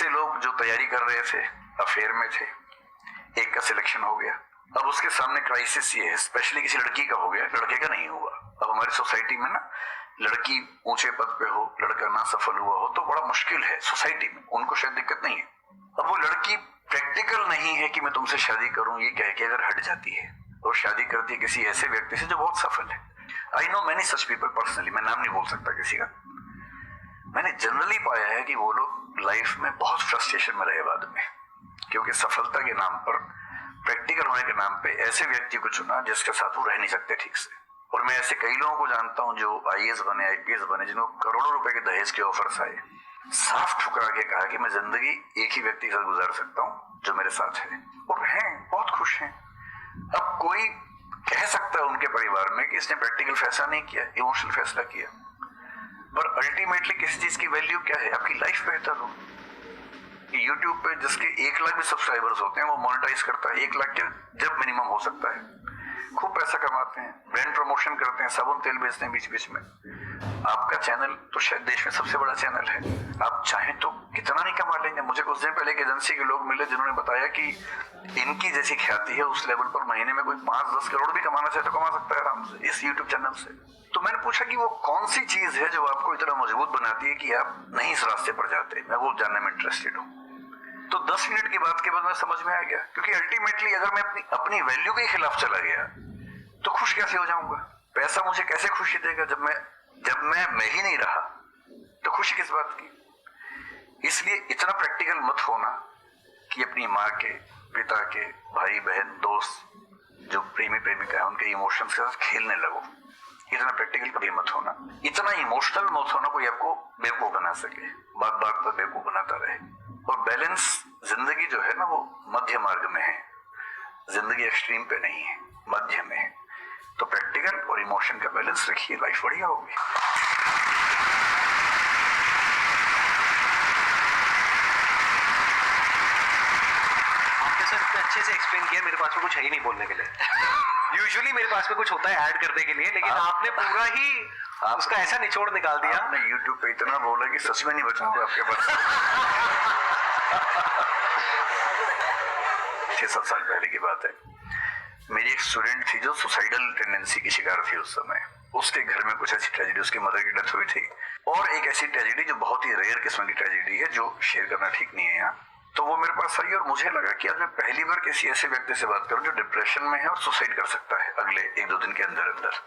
से लोग जो तैयारी कर रहे थे, अफेयर में थे, एक का सिलेक्शन हो गया, अब उसके सामने क्राइसिस ये है, स्पेशली किसी लड़की का हो गया, लड़के का नहीं हुआ। अब हमारी सोसाइटी में ना लड़की ऊंचे पद पे हो, लड़का ना सफल हुआ हो तो बड़ा मुश्किल है सोसाइटी में, उनको शायद दिक्कत नहीं है। अब वो लड़की प्रैक्टिकल नहीं है कि मैं तुमसे शादी करूं ये कह के अगर हट जाती है और शादी करती है किसी ऐसे व्यक्ति से जो बहुत सफल है। I know many such people personally, मैं नाम नहीं बोल सकता किसी का। मैंने जनरली पाया है कि वो लोग लाइफ में बहुत फ्रस्ट्रेशन में रहे बाद में, क्योंकि सफलता के नाम पर, प्रैक्टिकल होने के नाम पे ऐसे व्यक्ति को चुना जिसके साथ वो रह नहीं सकते ठीक से। और मैं ऐसे कई लोगों को जानता हूं जो आईएएस बने, आईपीएस बने, जिनको करोड़ों रुपए के दहेज के ऑफर्स आए, साफ ठुकरा के कहा कि मैं जिंदगी एक ही व्यक्ति के साथ गुजार सकता हूं जो मेरे साथ है, और हैं, बहुत खुश हैं। अब कोई कह सकता है उनके परिवार में कि इसने प्रैक्टिकल फैसला नहीं किया, इमोशनल फैसला किया, पर अल्टीमेटली किसी चीज की वैल्यू क्या है? आपकी लाइफ बेहतर हो। यूट्यूब पे जिसके 1 लाख भी सब्सक्राइबर्स होते हैं वो मोनेटाइज करता है 1 लाख के जब मिनिमम हो सकता है, खूब पैसा कमाते हैं, ब्रांड प्रमोशन करते हैं, साबुन तेल बेचते हैं बीच बीच में। आपका चैनल तो शायद देश में सबसे बड़ा चैनल है, आप चाहें तो कितना नहीं कमा लेंगे। मुझे कुछ दिन पहले एक एजेंसी के लोग मिले जिन्होंने बताया कि इनकी जैसी ख्याति है उस लेवल पर महीने में कोई 5-10 करोड़ भी कमाना चाहे तो कमा सकता है आराम से इस यूट्यूब चैनल से। तो मैंने पूछा कि वो कौन सी चीज है जो आपको इतना मजबूत बनाती है कि आप नहीं इस रास्ते पर जाते, मैं वो जानने में इंटरेस्टेड हूँ। तो 10 मिनट की बात के बाद मैं समझ में आ गया, क्योंकि अल्टीमेटली अगर मैं अपनी वैल्यू के खिलाफ चला गया तो खुश कैसे हो जाऊंगा? पैसा मुझे कैसे खुशी देगा जब मैं ही नहीं रहा, तो खुशी किस बात की? इसलिए इतना प्रैक्टिकल मत होना कि अपनी माँ के, पिता के, भाई बहन, दोस्त जो प्रेमी प्रेमिका है उनके इमोशंस के साथ खेलने लगो। इतना प्रैक्टिकल कभी मत होना, इतना इमोशनल मत होना कोई आपको बेवकूफ बना सके, बात बात पर बेवकूफ बनाता रहे। और बैलेंस जिंदगी जो है ना वो मध्य मार्ग में है, जिंदगी एक्सट्रीम पे नहीं है, मध्य में है। तो प्रैक्टिकल और इमोशन का बैलेंस रखिए, लाइफ बढ़िया होगी। आपने सर इतने अच्छे से एक्सप्लेन किया, मेरे पास में कुछ है ही नहीं बोलने के लिए। यूजुअली मेरे पास में कुछ होता है ऐड करने के लिए, लेकिन आपने पूरा ही उसका ऐसा निचोड़ निकाल दिया। आपने YouTube पे इतना बोला कि सच में नहीं बचाऊंगा आपके पास। 6-7 साल पहले की बात है, मेरी एक स्टूडेंट थी जो सुसाइडल टेंडेंसी की शिकार थी उस समय। उसके घर में कुछ ऐसी ट्रेजेडी, उसकी मदर की डेथ हुई थी, और एक ऐसी ट्रेजेडी जो बहुत ही रेयर किस्म की ट्रेजेडी है जो शेयर करना ठीक नहीं है यहाँ। तो वो मेरे पास आई और मुझे लगा कि आज मैं पहली बार किसी ऐसे व्यक्ति से बात करूं जो डिप्रेशन में है और सुसाइड कर सकता है अगले 1-2 दिन के अंदर अंदर।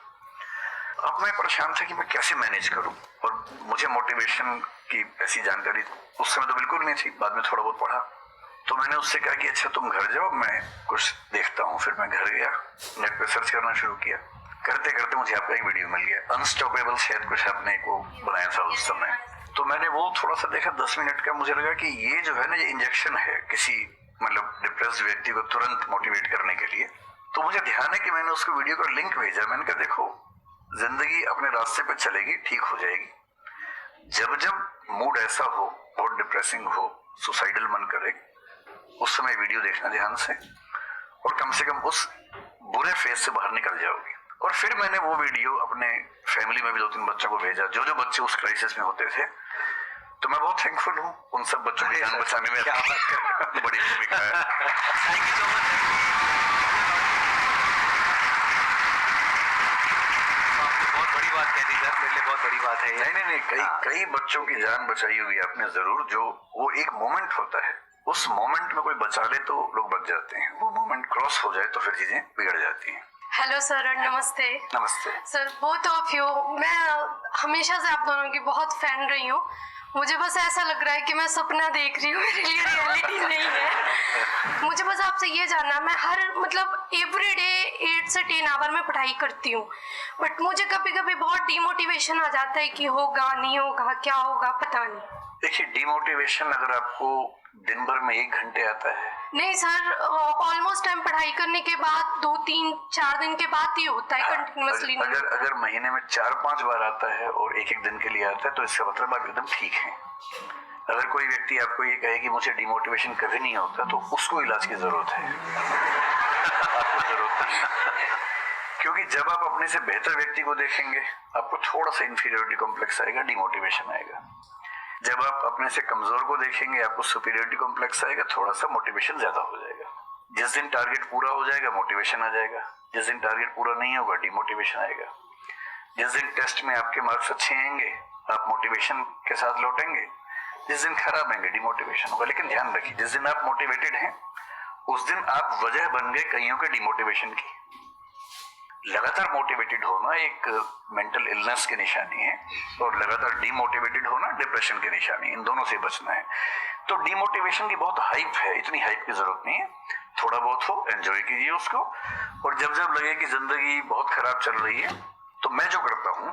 अब मैं परेशान था कि मैं कैसे मैनेज करूं, और मुझे मोटिवेशन की ऐसी जानकारी उस समय तो बिल्कुल नहीं थी, बाद में थोड़ा बहुत पढ़ा। तो मैंने उससे कहा कि अच्छा तुम घर जाओ, मैं कुछ देखता हूँ। फिर मैं घर गया, नेट पे सर्च करना शुरू किया, करते करते मुझे आपका एक वीडियो मिल गया, अनस्टॉपेबल शायद कुछ आपने को बनाया था उस समय। तो मैंने वो थोड़ा सा देखा 10 मिनट का, मुझे लगा कि ये जो है ना ये इंजेक्शन है किसी मतलब डिप्रेस्ड व्यक्ति को तुरंत मोटिवेट करने के लिए। तो मुझे ध्यान है कि मैंने उसको वीडियो का लिंक भेजा, मैंने कहा देखो जिंदगी अपने रास्ते पे चलेगी, ठीक हो जाएगी। जब जब मूड ऐसा हो, बहुत डिप्रेसिंग हो, सुसाइडल मन करे, उस समय वीडियो देखना ध्यान से, और कम से कम उस बुरे फेज से बाहर निकल जाओगे। और फिर मैंने वो वीडियो अपने फैमिली में भी 2-3 बच्चों को भेजा जो जो बच्चे उस क्राइसिस में होते थे। तो मैं बहुत थैंकफुल हूँ उन सब बच्चों की जान बचाने में बड़ी भूमिका है। Thank you so much. बहुत बड़ी बात कह दी सर, मेरे लिए बहुत बड़ी बात है। नहीं, कई बच्चों की जान बचाई होगी आपने जरूर। जो वो एक मोमेंट होता है, उस मोमेंट में कोई बचा ले तो लोग बच जाते हैं, वो मोमेंट क्रॉस हो जाए तो फिर चीजें बिगड़ जाती हैं। हेलो सर, नमस्ते। नमस्ते सर, बोथ ऑफ यू, मैं हमेशा से आप दोनों की बहुत फैन रही हूँ। मुझे बस ऐसा लग रहा है कि मैं सपना देख रही हूँ, मेरे लिए रियलिटी नहीं है। मुझे बस आपसे ये जानना, मैं हर मतलब एवरी डे 8 से 10 आवर में पढ़ाई करती हूँ, बट मुझे कभी कभी बहुत डिमोटिवेशन आ जाता है कि होगा नहीं होगा, क्या होगा पता नहीं। देखिए, डिमोटिवेशन अगर आपको दिन भर में 1 घंटे आता है? नहीं सर, ऑलमोस्ट टाइम पढ़ाई करने के बाद 2-3-4 दिन के बाद ही होता है कंटिन्यूअसली। अगर महीने में 4-5 बार आता है और 1-1 दिन के लिए आता है तो इसका मतलब आप एकदम ठीक हैं। अगर कोई व्यक्ति आपको ये कहे कि मुझे डिमोटिवेशन कभी नहीं होता तो उसको इलाज की जरूरत है, आपको जरूरत नहीं। क्योंकि जब आप अपने से बेहतर व्यक्ति को देखेंगे आपको थोड़ा सा इंफीरियरिटी कॉम्प्लेक्स आएगा, डिमोटिवेशन आएगा। जब आप अपने से कमजोर को देखेंगे आपको सुपीरियरिटी कॉम्प्लेक्स आएगा, थोड़ा सा मोटिवेशन ज्यादा हो जाएगा। जिस दिन टारगेट पूरा हो जाएगा मोटिवेशन आ जाएगा, जिस दिन टारगेट पूरा नहीं होगा डिमोटिवेशन आएगा। जिस दिन टेस्ट में आपके मार्क्स अच्छे आएंगे आप मोटिवेशन के साथ लौटेंगे, जिस दिन खराब आएंगे डिमोटिवेशन होगा। लेकिन ध्यान रखिए, जिस दिन आप मोटिवेटेड हैं उस दिन आप वजह बन गए कईयों के डिमोटिवेशन की। लगातार मोटिवेटेड होना एक मेंटल इलनेस की निशानी है और लगातार डिमोटिवेटेड होना डिप्रेशन की निशानी। इन दोनों से बचना है। तो डिमोटिवेशन की बहुत हाइप है, इतनी हाइप की जरूरत नहीं है। थोड़ा बहुत हो, एंजॉय कीजिए उसको। और जब जब लगे कि जिंदगी बहुत खराब चल रही है तो मैं जो करता हूँ,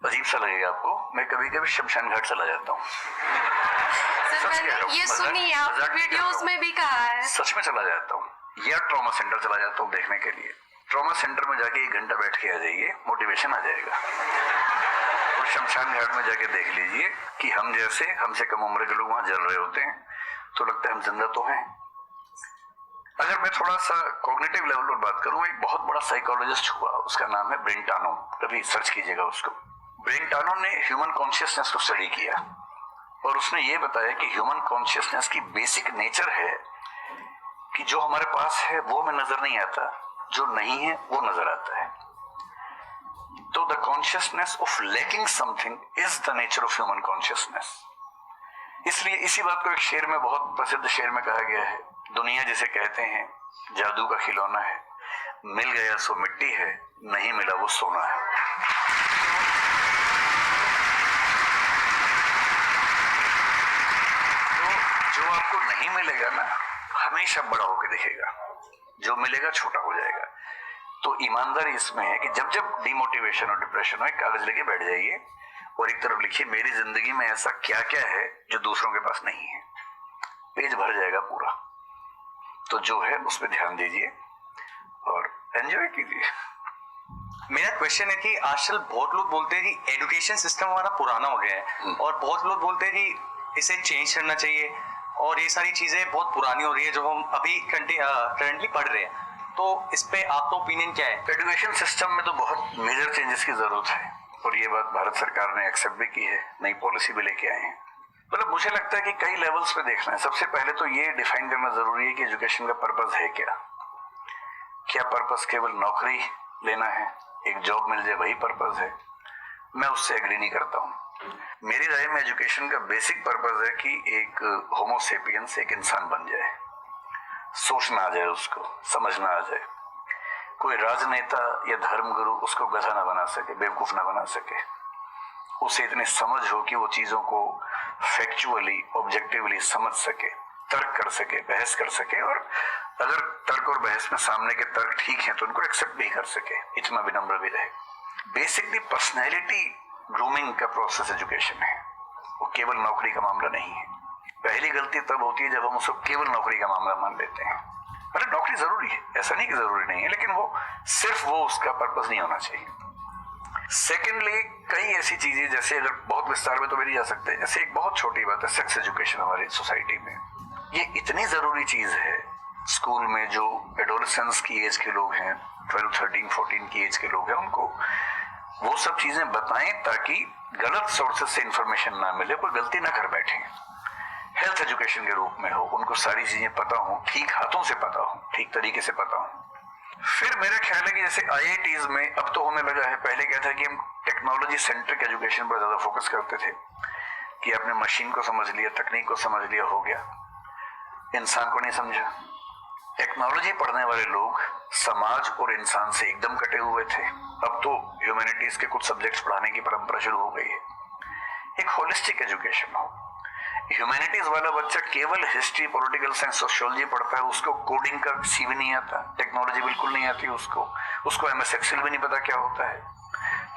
अजीब सा लगेगा आपको, मैं कभी कभी शमशान घाट चला जाता हूँ। सर मैंने ये सुनी है, आपने वीडियोस में भी कहा है। सच में चला जाता हूँ या ट्रॉमा सेंटर चला जाता हूँ देखने के लिए। ट्रॉमा सेंटर में जाके 1 घंटा बैठ के आ जाइए, मोटिवेशन आ जाएगा। और शमशान घाट में जाके देख लीजिए कि हम जैसे हमसे कम उम्र के लोग वहां जल रहे होते हैं तो लगता है हम जिंदा तो हैं। अगर मैं थोड़ा सा कॉग्निटिव लेवल पर बात करूं, एक बहुत बड़ा साइकोलॉजिस्ट हुआ, उसका नाम है ब्रेंटानो, कभी सर्च कीजिएगा उसको। ब्रेंटानो ने ह्यूमन कॉन्शियसनेस को स्टडी किया और उसने ये बताया कि ह्यूमन कॉन्शियसनेस की बेसिक नेचर है कि जो हमारे पास है वो हमें नजर नहीं आता, जो नहीं है वो नजर आता है। तो the consciousness of lacking something is the nature of human consciousness. इसलिए इसी बात को एक शेर में, बहुत प्रसिद्ध शेर में कहा गया है, दुनिया जिसे कहते हैं जादू का खिलौना है, मिल गया सो मिट्टी है, नहीं मिला वो सोना है। तो जो आपको नहीं मिलेगा ना हमेशा बड़ा होकर दिखेगा, जो मिलेगा छोटा हो जाएगा। तो ईमानदारी इसमें है कि जब जब डिमोटिवेशन और डिप्रेशन हो, एक कागज लेके बैठ जाइए और एक तरफ लिखिए मेरी जिंदगी में ऐसा क्या क्या है जो दूसरों के पास नहीं है। पेज भर जाएगा पूरा। तो जो है उस पर ध्यान दीजिए और एंजॉय कीजिए। मेरा क्वेश्चन है कि आजकल बहुत लोग बोलते हैं कि एजुकेशन सिस्टम हमारा पुराना हो गया है और बहुत लोग बोलते हैं कि इसे चेंज करना चाहिए और ये सारी चीजें बहुत पुरानी हो रही है जो हम अभी करंटली पढ़ रहे हैं। तो इस पे आपका ओपिनियन क्या है? एजुकेशन सिस्टम में तो बहुत मेजर चेंजेस की जरूरत है और ये बात भारत सरकार ने एक्सेप्ट भी की है, नई पॉलिसी भी लेके आए हैं। मतलब मुझे लगता है कि कई लेवल्स पे देखना है। सबसे पहले तो ये डिफाइन करना जरूरी है कि एजुकेशन का पर्पस है क्या। क्या पर्पस केवल नौकरी लेना है, एक जॉब मिल जाए वही पर्पस है? मैं उससे एग्री नहीं करता हूँ। मेरी राय में एजुकेशन का बेसिक पर्पस है कि एक होमो सेपियंस एक इंसान बन जाए, सोचना आ जाए, उसको समझना आ जाए। कोई राजनेता या धर्मगुरु उसको गधा ना बना सके, बेवकूफ ना बना सके। उसे इतनी समझ हो कि वो चीजों को फैक्चुअली ऑब्जेक्टिवली समझ सके, तर्क कर सके, बहस कर सके और अगर तर्क और बहस में सामने के तर्क ठीक हैं तो उनको एक्सेप्ट भी कर सके, इतना विनम्र भी रहे। बेसिकली पर्सनैलिटी ग्रूमिंग का प्रोसेस एजुकेशन है, वो केवल नौकरी का मामला नहीं है। पहली गलती तब होती है जब हम उसको केवल नौकरी का मामला मान लेते हैं। मतलब नौकरी जरूरी है, ऐसा नहीं कि जरूरी नहीं है, लेकिन वो सिर्फ वो उसका पर्पस नहीं होना चाहिए। सेकेंडली कई ऐसी चीजें, जैसे अगर बहुत विस्तार में तो मेरी जा सकते हैं, जैसे एक बहुत छोटी बात है सेक्स एजुकेशन हमारी सोसाइटी में। ये इतनी जरूरी चीज है। स्कूल में जो एडोलेसेंस की एज के लोग हैं, 12, 13, 14 की एज के लोग हैं, उनको वो सब चीजें बताएं ताकि गलत सोर्सेस से इंफॉर्मेशन ना मिले, कोई गलती ना कर बैठे। हेल्थ एजुकेशन के रूप में हो, उनको सारी चीजें पता हो, ठीक हाथों से पता हो, ठीक तरीके से पता हो। फिर मेरा ख्याल है कि जैसे IITs में अब तो होने लगा है, पहले क्या था कि हम टेक्नोलॉजी सेंट्रिक एजुकेशन पर ज्यादा फोकस करते थे कि आपने मशीन को समझ लिया, तकनीक को समझ लिया, हो गया, इंसान को नहीं समझा। टेक्नोलॉजी पढ़ने वाले लोग समाज और इंसान से एकदम कटे हुए थे। अब तो ह्यूमैनिटीज के कुछ सब्जेक्ट्स पढ़ाने की परंपरा शुरू हो गई है। एक होलिस्टिक एजुकेशन हो। ह्यूमैनिटीज वाला बच्चा केवल हिस्ट्री, पॉलिटिकल साइंस, सोशियोलॉजी पढ़ता है, उसको कोडिंग का सी भी नहीं आता, टेक्नोलॉजी बिल्कुल नहीं आती उसको MS एक्सेल भी नहीं पता क्या होता है।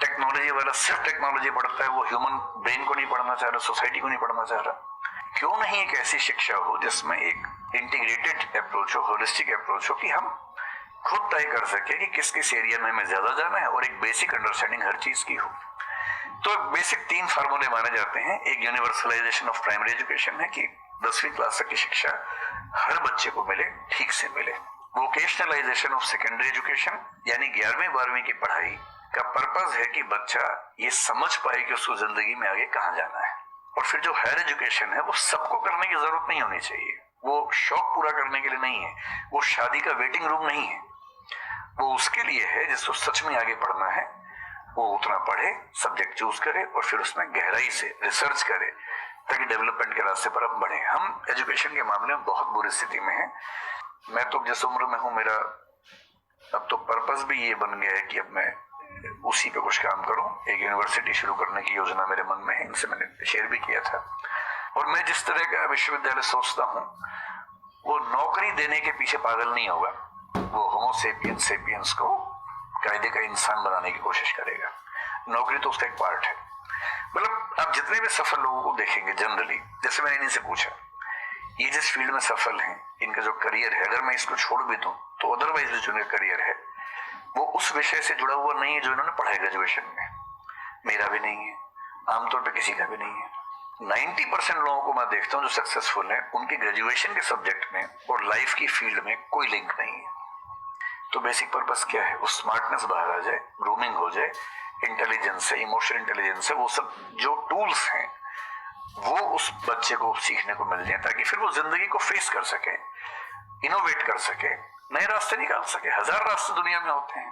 टेक्नोलॉजी वाला सिर्फ टेक्नोलॉजी पढ़ता है, वो ह्यूमन ब्रेन को नहीं पढ़ना चाह रहा, सोसाइटी को नहीं पढ़ना चाह रहा। क्यों नहीं एक ऐसी शिक्षा हो जिसमें एक इंटीग्रेटेड अप्रोच हो, होलिस्टिक अप्रोच हो, कि हम खुद तय कर सके कि किस किस एरिया में हमें ज्यादा जाना है और एक बेसिक अंडरस्टैंडिंग हर चीज की हो। तो बेसिक 3 फार्मूले माने जाते हैं। एक यूनिवर्सलाइजेशन ऑफ प्राइमरी एजुकेशन है कि 10वीं क्लास तक की शिक्षा हर बच्चे को मिले, ठीक से मिले। वोकेशनलाइजेशन ऑफ सेकेंडरी एजुकेशन यानी 11वीं 12वीं की पढ़ाई का पर्पस है कि बच्चा ये समझ पाए कि उसको जिंदगी में आगे कहाँ जाना है। और फिर जो हायर एजुकेशन है वो सबको करने की जरूरत नहीं होनी चाहिए, वो शौक पूरा करने के लिए नहीं है, वो शादी का वेटिंग रूम नहीं है, वो उसके लिए है जिसको सच में आगे पढ़ना है वो उतना पढ़े, सब्जेक्ट चूज करे और फिर उसमें गहराई से रिसर्च करे ताकि डेवलपमेंट के रास्ते पर हम बढ़े। हम एजुकेशन के मामले में बहुत बुरी स्थिति में हैं। मैं तो जिस उम्र में हूं, मेरा अब तो पर्पस भी ये बन गया है कि अब मैं उसी पे कुछ काम करूं। एक यूनिवर्सिटी शुरू करने की योजना मेरे मन में है, इनसे मैंने शेयर भी किया था। और मैं जिस तरह का विश्वविद्यालय सोचता हूं वो नौकरी देने के पीछे पागल नहीं होगा, वो होमो सेपियंस को कायदे का इंसान बनाने की कोशिश करेगा। नौकरी तो उसका एक पार्ट है। मतलब आप जितने भी सफल लोगों को देखेंगे जनरली, जैसे मैंने इन्हीं से पूछा, ये जिस फील्ड में सफल हैं, इनका जो करियर है, अगर मैं इसको छोड़ भी दूं तो अदरवाइज जो इनका करियर है वो उस विषय से जुड़ा हुआ नहीं है जो इन्होंने पढ़ा है ग्रेजुएशन में। मेरा भी नहीं है, आमतौर पर किसी का भी नहीं है। 90% लोगों को मैं देखता हूँ जो सक्सेसफुल हैं, उनके ग्रेजुएशन के सब्जेक्ट में और लाइफ की फील्ड में कोई लिंक नहीं है। तो बेसिक पर्पस क्या है? वो स्मार्टनेस बाहर आ जाए, ग्रूमिंग हो जाए, इंटेलिजेंस है, इमोशनल इंटेलिजेंस है, वो सब जो टूल्स हैं वो उस बच्चे को सीखने को मिल जाए ताकि फिर वो जिंदगी को फेस कर सके, इनोवेट कर सके, नए रास्ते निकाल सके। 1000 रास्ते दुनिया में होते हैं।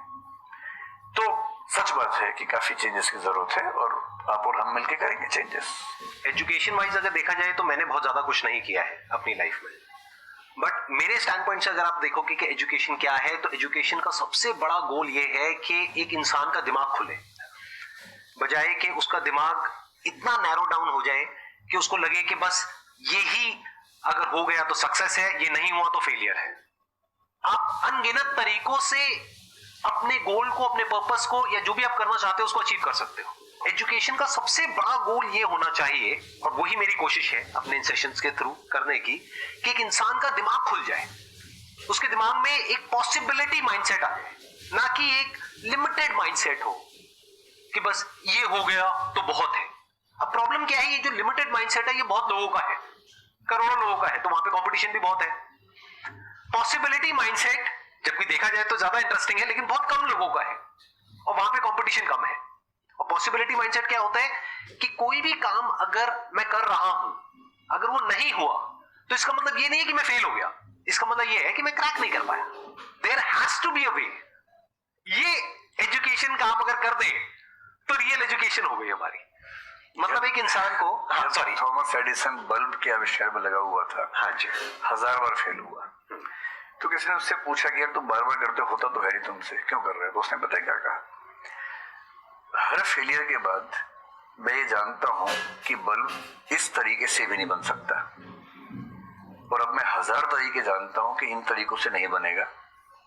तो सच बात है कि काफी चेंजेस की जरूरत है और आप और हम मिलकर करेंगे चेंजेस। एजुकेशन वाइज अगर देखा जाए तो मैंने बहुत ज्यादा कुछ नहीं किया है अपनी लाइफ में, बट मेरे स्टैंड पॉइंट से अगर आप देखोगे कि एजुकेशन क्या है, तो एजुकेशन का सबसे बड़ा गोल ये है कि एक इंसान का दिमाग खुले, बजाय कि उसका दिमाग इतना नैरो डाउन हो जाए कि उसको लगे कि बस यही अगर हो गया तो सक्सेस है, ये नहीं हुआ तो फेलियर है। आप अनगिनत तरीकों से अपने गोल को, अपने पर्पस को या जो भी आप करना चाहते हो उसको अचीव कर सकते हो। एजुकेशन का सबसे बड़ा गोल ये होना चाहिए, और वही मेरी कोशिश है अपने इन सेशंस के थ्रू करने की, कि एक इंसान का दिमाग खुल जाए, उसके दिमाग में एक पॉसिबिलिटी माइंडसेट आ जाए, ना कि एक लिमिटेड माइंडसेट हो कि बस ये हो गया तो बहुत है। अब प्रॉब्लम क्या है, ये जो लिमिटेड माइंडसेट है ये बहुत लोगों का है, करोड़ों लोगों का है, तो वहां पे कंपटीशन भी बहुत है। पॉसिबिलिटी माइंडसेट जबकि देखा जाए तो ज्यादा इंटरेस्टिंग है, लेकिन बहुत कम लोगों का है और वहां पे कंपटीशन कम है। और पॉसिबिलिटी माइंडसेट क्या होता है कि कोई भी काम अगर मैं कर रहा हूं, अगर वो नहीं हुआ तो इसका मतलब ये नहीं है कि मैं फेल हो गया, इसका मतलब ये है कि मैं क्रैक नहीं कर पाया। There has to be a way. ये एजुकेशन काम अगर कर दे तो रियल एजुकेशन हो गई हमारी। मतलब एक इंसान को, सॉरी, थॉमस एडिसन बल्ब के आविष्कार में लगा हुआ था, हाँ जी, 1000 बार फेल हुआ। तो किसी ने उससे पूछा कि यार तुम बार बार करते होता तो है नहीं, तुमसे क्यों कर रहे हो? तो उसने पता क्या कहा, हर फेलियर के बाद मैं ये जानता हूं कि बल्ब इस तरीके से भी नहीं बन सकता, और अब मैं 1000 तरीके जानता हूं कि इन तरीकों से नहीं बनेगा,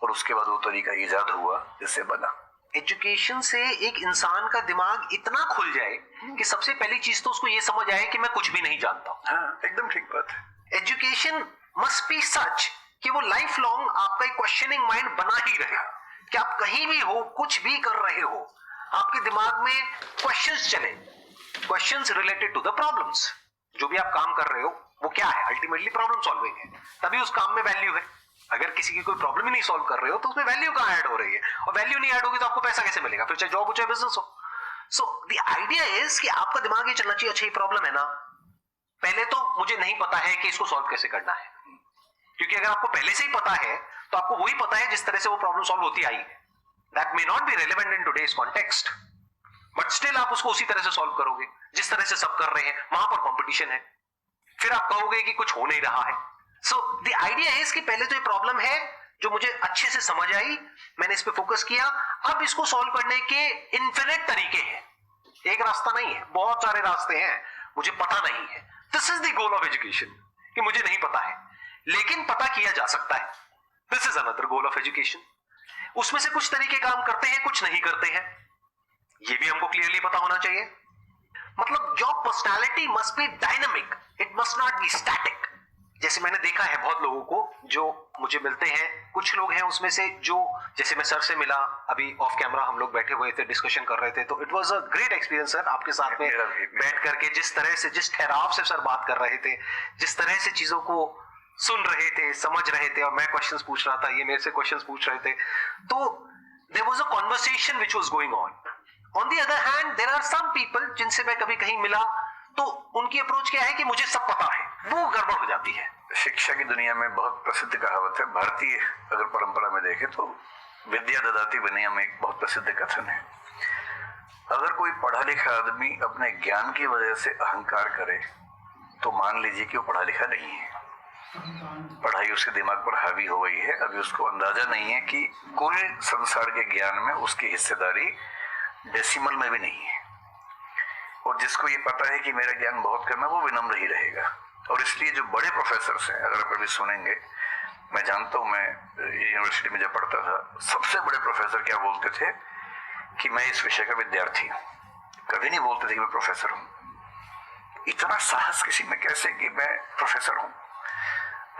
और उसके बाद वो तरीका ईजाद हुआ जिससे बना। एजुकेशन से एक इंसान का दिमाग इतना खुल जाए कि सबसे पहली चीज तो उसको ये समझ आए कि मैं कुछ भी नहीं जानता हूं। हाँ, एकदम ठीक बात है। एजुकेशन मस्ट बी सच कि वो लाइफ लॉन्ग आपका एक क्वेश्चनिंग माइंड बना ही रहे, कि आप कहीं भी हो, कुछ भी कर रहे हो, आपके दिमाग में क्वेश्चंस चले, questions related to the problems. जो भी आप काम कर रहे हो वो क्या है, अल्टीमेटली प्रॉब्लम सॉल्विंग है, तभी उस काम में वैल्यू है। अगर किसी की कोई प्रॉब्लम ही नहीं सॉल्व कर रहे हो तो उसमें वैल्यू कहां ऐड हो रही है, और वैल्यू नहीं ऐड होगी तो आपको पैसा कैसे मिलेगा, फिर चाहे जॉब हो चाहे बिजनेस हो। सो द आइडिया इज कि आपका दिमाग ये चलना चाहिए, अच्छा ये प्रॉब्लम है ना, पहले तो मुझे नहीं पता है कि इसको सॉल्व कैसे करना है, क्योंकि अगर आपको पहले से ही पता है तो आपको वही पता है जिस तरह से वो प्रॉब्लम सॉल्व होती आई है। That may not be relevant in today's context, but still आप उसको उसी तरह से सॉल्व करोगे जिस तरह से सब कर रहे हैं। वहां पर कंपटीशन है, फिर आप कहोगे कि कुछ हो नहीं रहा है। सो द आइडिया इज कि पहले तो ये प्रॉब्लम है जो मुझे अच्छे से समझ आई, मैंने इस पे फोकस किया, अब इसको सॉल्व करने के इन्फिनिट तरीके हैं, एक रास्ता नहीं है, बहुत सारे रास्ते हैं, मुझे पता नहीं है। This is the goal of education, कि मुझे नहीं पता है लेकिन पता किया जा सकता है। This is another goal of education. उसमें से कुछ तरीके काम करते हैं, कुछ नहीं करते हैं, ये भी हमको क्लियरली पता होना चाहिए। मतलब your personality must be dynamic, it must not be static. जैसे मैंने देखा है बहुत लोगों को जो मुझे मिलते हैं, कुछ लोग हैं उसमें से जो, जैसे मैं सर से मिला, अभी ऑफ कैमरा हम लोग बैठे हुए थे, डिस्कशन कर रहे थे, तो it was a great experience sir, आपके साथ में बैठ करके जिस तरह से, जिस ठहराव से सर बात कर रहे थे, जिस तरह से चीजों को सुन रहे थे, समझ रहे थे, और मैं क्वेश्चंस पूछ रहा था, ये मेरे से क्वेश्चंस पूछ रहे थे, तो there was a conversation which was going on. On the other hand there are some people जिनसे मैं कभी कहीं मिला तो उनकी अप्रोच क्या है कि मुझे सब पता है, वो गड़बड़ हो जाती है। शिक्षा की दुनिया में बहुत प्रसिद्ध कहावत है, भारतीय अगर परंपरा में देखें तो विद्या ददाति विनय में एक बहुत प्रसिद्ध कथन है। अगर कोई पढ़ा लिखा आदमी अपने ज्ञान की वजह से अहंकार करे तो मान लीजिए कि वो पढ़ा लिखा नहीं है, पढ़ाई उसके दिमाग पर हावी हो गई है, अभी उसको अंदाजा नहीं है कि कुल संसार के ज्ञान में उसकी हिस्सेदारी डेसिमल में भी नहीं है। और जिसको ये पता है कि मेरा ज्ञान बहुत कम है वो विनम्र ही रहेगा। और इसलिए जो बड़े प्रोफेसर हैं, अगर आप कभी सुनेंगे, मैं जानता हूँ, मैं यूनिवर्सिटी में जब पढ़ता था, सबसे बड़े प्रोफेसर क्या बोलते थे कि मैं इस विषय का विद्यार्थी हूँ, कभी नहीं बोलते थे कि मैं प्रोफेसर हूँ। इतना साहस किसी में कैसे कि मैं प्रोफेसर हूँ?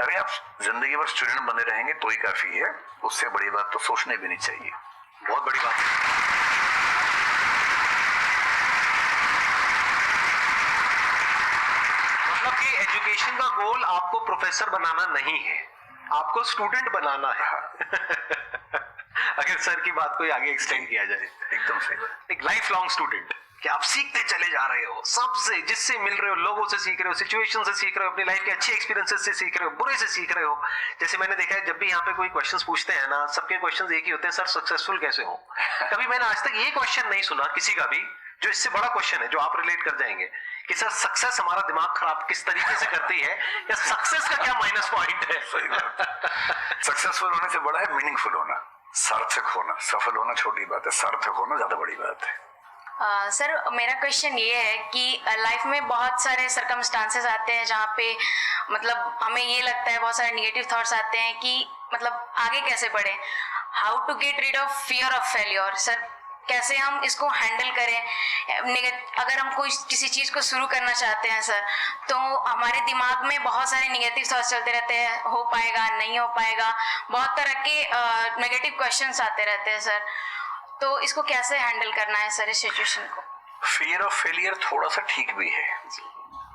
अरे आप जिंदगी भर स्टूडेंट बने रहेंगे तो ही काफी है, उससे बड़ी बात तो सोचने भी नहीं चाहिए। बहुत बड़ी बात है। मतलब कि एजुकेशन का गोल आपको प्रोफेसर बनाना नहीं है, आपको स्टूडेंट बनाना है। अगर सर की बात को आगे एक्सटेंड किया जाए, एकदम सही, एक लाइफ लॉन्ग स्टूडेंट कि आप सीखते चले जा रहे हो, सबसे जिससे मिल रहे हो, लोगों से सीख रहे हो, सिचुएशन से सीख रहे हो, अपनी लाइफ के अच्छे एक्सपीरियंसेस से सीख रहे हो, बुरे से सीख रहे हो। जैसे मैंने देखा है, जब भी यहाँ पे कोई क्वेश्चंस पूछते हैं ना, सबके क्वेश्चंस एक ही होते हैं, सर सक्सेसफुल कैसे हो। कभी मैंने आज तक ये क्वेश्चन नहीं सुना किसी का भी जो इससे बड़ा क्वेश्चन है, जो आप रिलेट कर जाएंगे कि सर सक्सेस हमारा दिमाग खराब किस तरीके से करती है, या सक्सेस का क्या माइनस पॉइंट है। सही बात। सक्सेसफुल होने से बड़ा है मीनिंगफुल होना, सार्थक होना। सफल होना छोटी बात है, सार्थक होना ज्यादा बड़ी बात है। सर मेरा क्वेश्चन ये है कि लाइफ में बहुत सारे सर्कमस्टांसेस आते हैं जहाँ पे मतलब हमें ये लगता है, बहुत सारे नेगेटिव थॉट्स आते हैं कि मतलब आगे कैसे बढ़े, how to get rid of fear of failure. Sir कैसे हम इसको हैंडल करें? अगर हम कोई किसी चीज़ को शुरू करना चाहते हैं सर, तो हमारे दिमाग में बहुत सारे नेगेटिव थॉट्स चलते रहते हैं, हो पाएगा नहीं हो पाएगा, बहुत तरह के नेगेटिव क्वेश्चंस आते रहते हैं सर। तो इसको कैसे हैंडल करना है सर इस सिचुएशन को? फियर ऑफ फेलियर थोड़ा सा ठीक भी है,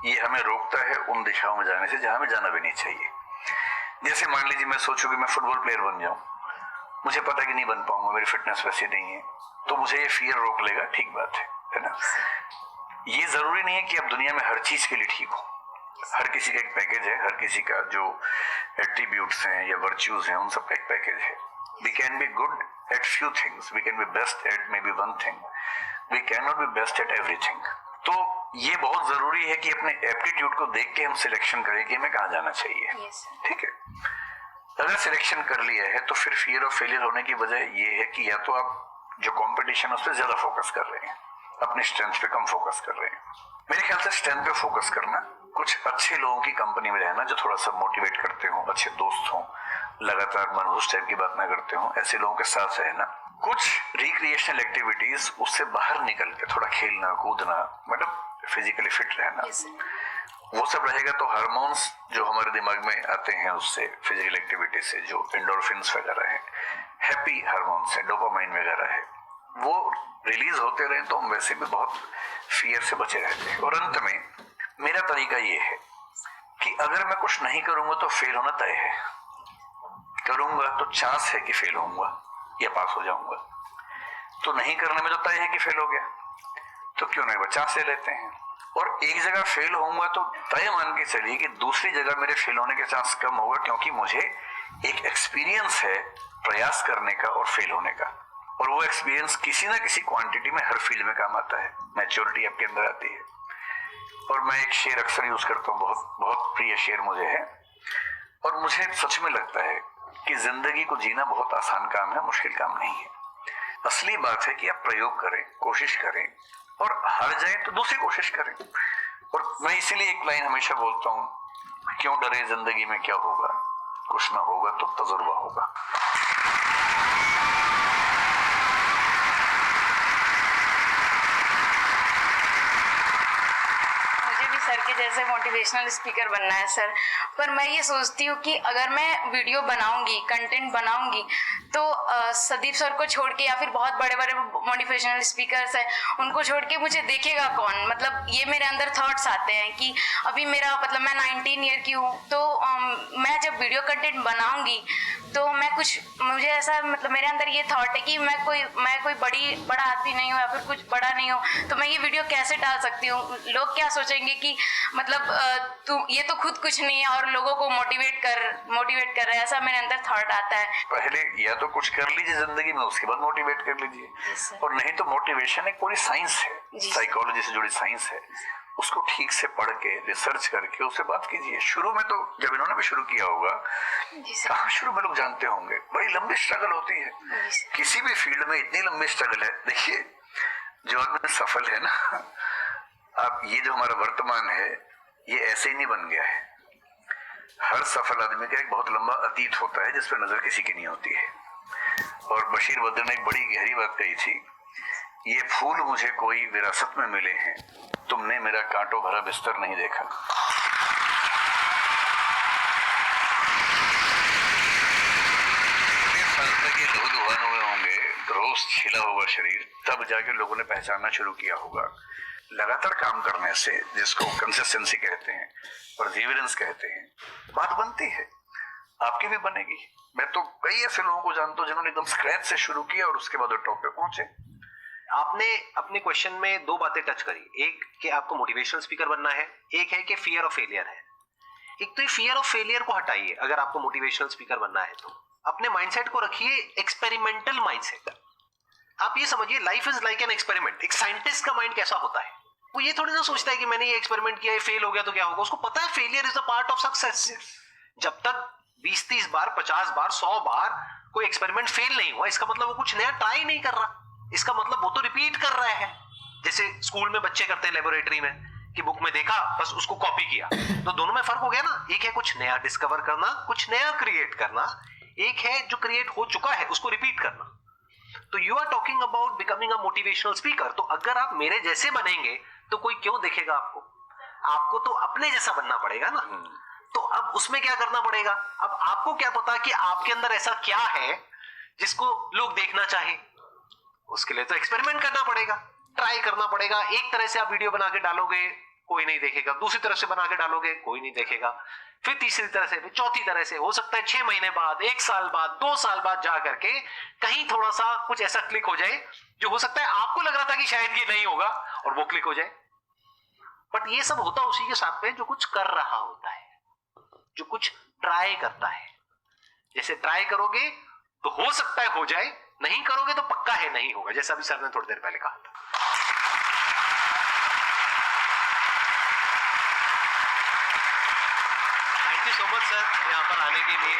ये हमें रोकता है उन दिशाओं में जाने से जहां हमें जाना भी नहीं चाहिए। जैसे मान लीजिए मैं सोचूं कि मैं फुटबॉल प्लेयर बन जाऊं, मुझे पता कि नहीं बन पाऊंगा, मेरी फिटनेस वैसी नहीं है, तो मुझे ये फियर रोक लेगा, ठीक बात है ना। ये जरूरी नहीं है कि आप दुनिया में हर चीज के लिए ठीक हो। हर किसी का एक पैकेज है, हर किसी का जो एट्रीब्यूट्स हैं या वर्च्यूज हैं उन सब का एक पैकेज है। We can be good at few things, we can be best at maybe one thing, we cannot be best at everything। तो ये बहुत जरूरी है कि अपने एप्टीट्यूड को देख के हम सिलेक्शन करें कि हमें कहाँ जाना चाहिए। ठीक है, अगर सिलेक्शन कर लिया है तो फिर फियर ऑफ फेलियर होने की वजह ये है कि या तो आप जो कंपटीशन है उस पर ज्यादा फोकस कर रहे हैं, अपनी स्ट्रेंथ पे कम फोकस कर रहे हैं। मेरे ख्याल से स्ट्रेंथ पे फोकस करना, कुछ अच्छे लोगों की कंपनी में रहना जो थोड़ा सा मोटिवेट करते हो, अच्छे दोस्त हो, लगातार मनहूस टाइप की बात ना करते हो, ऐसे लोगों के साथ रहना, कुछ रिक्रिएशनल एक्टिविटीज, उससे बाहर निकल के थोड़ा खेलना कूदना, मतलब फिजिकली फिट रहना, वो सब रहेगा तो हार्मोन्स जो हमारे दिमाग में आते हैं उससे, फिजिकल एक्टिविटी से, जो एंडोर्फिन्स वगैरह है, हैप्पी हार्मोन्स है, डोपामाइन वगैरह है, वो रिलीज होते रहे तो हम वैसे भी बहुत फियर से बचे रहते हैं। और अंत में मेरा तरीका ये है कि अगर मैं कुछ नहीं करूंगा तो फेल होना तय है, करूंगा तो चांस है कि फेल होऊंगा या पास हो जाऊंगा, तो नहीं करने में तो तय है कि फेल हो गया, तो क्यों नहीं चांस ले लेते हैं। और एक जगह फेल होऊंगा तो तय मान के चलिए कि दूसरी जगह मेरे फेल होने के चांस कम होगा, क्योंकि मुझे एक एक्सपीरियंस है प्रयास करने का और फेल होने का, और वो एक्सपीरियंस किसी ना किसी क्वांटिटी में हर फील्ड में काम आता है, मैच्योरिटी आपके अंदर आती है। और मैं एक शेर अक्सर यूज करता हूँ, बहुत बहुत प्रिय शेर मुझे है, और मुझे सच में लगता है कि जिंदगी को जीना बहुत आसान काम है, मुश्किल काम नहीं है। असली बात है कि आप प्रयोग करें, कोशिश करें, और हार जाए तो दूसरी कोशिश करें। और मैं इसीलिए एक लाइन हमेशा बोलता हूँ, क्यों डरे जिंदगी में क्या होगा, कुछ ना होगा तो तजुर्बा होगा। सर के जैसे मोटिवेशनल स्पीकर बनना है सर, पर मैं ये सोचती हूँ कि अगर मैं वीडियो बनाऊंगी, कंटेंट बनाऊंगी, तो संदीप सर को छोड़ के या फिर बहुत बड़े बड़े मोटिवेशनल स्पीकर्स हैं उनको छोड़ के मुझे देखेगा कौन। मतलब ये मेरे अंदर थॉट्स आते हैं कि अभी मेरा मतलब मैं 19 ईयर की हूँ, तो मैं जब वीडियो कंटेंट बनाऊंगी तो मुझे ऐसा मतलब मेरे अंदर ये थॉट है कि मैं कोई बड़ा आदमी नहीं हूँ या फिर कुछ बड़ा नहीं हूँ, तो मैं ये वीडियो कैसे डाल सकती हूँ? लोग क्या सोचेंगे कि मतलब तू ये तो खुद कुछ नहीं है और लोगों को मोटिवेट कर रहा है, ऐसा मेरे अंदर थॉट आता है। पहले या तो कुछ कर लीजिए जिंदगी में, उसके बाद मोटिवेट कर लीजिए, और नहीं तो मोटिवेशन एक पूरी साइंस है, साइकोलॉजी से जुड़ी साइंस है, उसको ठीक से पढ़ के रिसर्च करके उससे बात कीजिए। शुरू में तो जब इन्होंने भी शुरू किया होगा, कहाँ शुरू में लोग जानते होंगे, बड़ी लंबी स्ट्रगल होती है, किसी भी फील्ड में इतनी लंबी स्ट्रगल है। देखिए जो आदमी सफल है ना, आप ये जो हमारा वर्तमान है ये ऐसे ही नहीं बन गया है। हर सफल आदमी का एक बहुत लंबा अतीत होता है जिस पर नजर किसी की नहीं होती है। और बशीर बद्र ने एक बड़ी गहरी बात कही थी, ये फूल मुझे कोई विरासत में मिले हैं, तुमने मेरा कांटों भरा बिस्तर नहीं देखा। ये लहूलुहान हुए होंगे, रोज छिला होगा शरीर, तब जाके लोगों ने पहचानना शुरू किया होगा। लगातार काम करने से, जिसको कंसिस्टेंसी कहते हैं, परसिवरेंस कहते हैं, बात बनती है, आपकी भी बनेगी। मैं तो कई ऐसे लोगों को जानता हूं जिन्होंने एकदम स्क्रैच से शुरू किया और उसके बाद टॉप पे पहुंचे। आपने अपने क्वेश्चन में दो बातें टच करी, एक कि आपको मोटिवेशनल स्पीकर बनना है, एक है कि फियर ऑफ फेलियर है। एक तो ये फियर ऑफ फेलियर को हटाइए अगर आपको मोटिवेशनल स्पीकर बनना है, तो अपने माइंडसेट को रखिए एक्सपेरिमेंटल माइंडसेट। आप ये समझिए life is like an experiment. एक साइंटिस्ट का माइंड कैसा होता है, वो ये थोड़ी ना सोचता है कि मैंने ये एक्सपेरिमेंट किया, ये फेल हो गया तो क्या होगा। उसको पता है failure is a part of success. जब तक 20-30 बार, 50 बार, 100 बार कोई एक्सपेरिमेंट फेल नहीं हुआ, इसका मतलब वो कुछ नया ट्राई नहीं कर रहा, इसका मतलब वो तो रिपीट कर रहा है। जैसे स्कूल में बच्चे करते हैं लेबोरेटरी में, कि बुक में देखा बस उसको कॉपी किया, तो दोनों में फर्क हो गया ना। एक है कुछ नया डिस्कवर करना, कुछ नया क्रिएट करना, एक है जो क्रिएट हो चुका है उसको रिपीट करना। तो you are talking about becoming a motivational speaker. तो अगर आप मेरे जैसे बनेंगे तो कोई क्यों देखेगा आपको? आपको तो अपने जैसा बनना पड़ेगा ना। तो अब उसमें क्या करना पड़ेगा? अब आपको क्या पता कि आपके अंदर ऐसा क्या है जिसको लोग देखना चाहे? उसके लिए तो एक्सपेरिमेंट करना पड़ेगा, ट्राई करना पड़ेगा। एक तरह से आप वीडियो बना के डालोगे, कोई नहीं देखेगा, दूसरी तरह से बना के डालोगे, कोई नहीं देखेगा, फिर तीसरी तरह से, फिर चौथी तरह से। हो सकता है 6 महीने बाद, 1 साल बाद, 2 साल बाद जा करके कहीं थोड़ा सा कुछ ऐसा क्लिक हो जाए जो हो सकता है आपको लग रहा था कि शायद ये नहीं होगा, और वो क्लिक हो जाए। बट ये सब होता उसी के साथ में जो कुछ कर रहा होता है, जो कुछ ट्राई करता है। जैसे ट्राई करोगे तो हो सकता है हो जाए, नहीं करोगे तो पक्का है नहीं होगा, जैसा अभी सर ने थोड़ी देर पहले कहा था। Thank you so much sir यहाँ पर आने के लिए।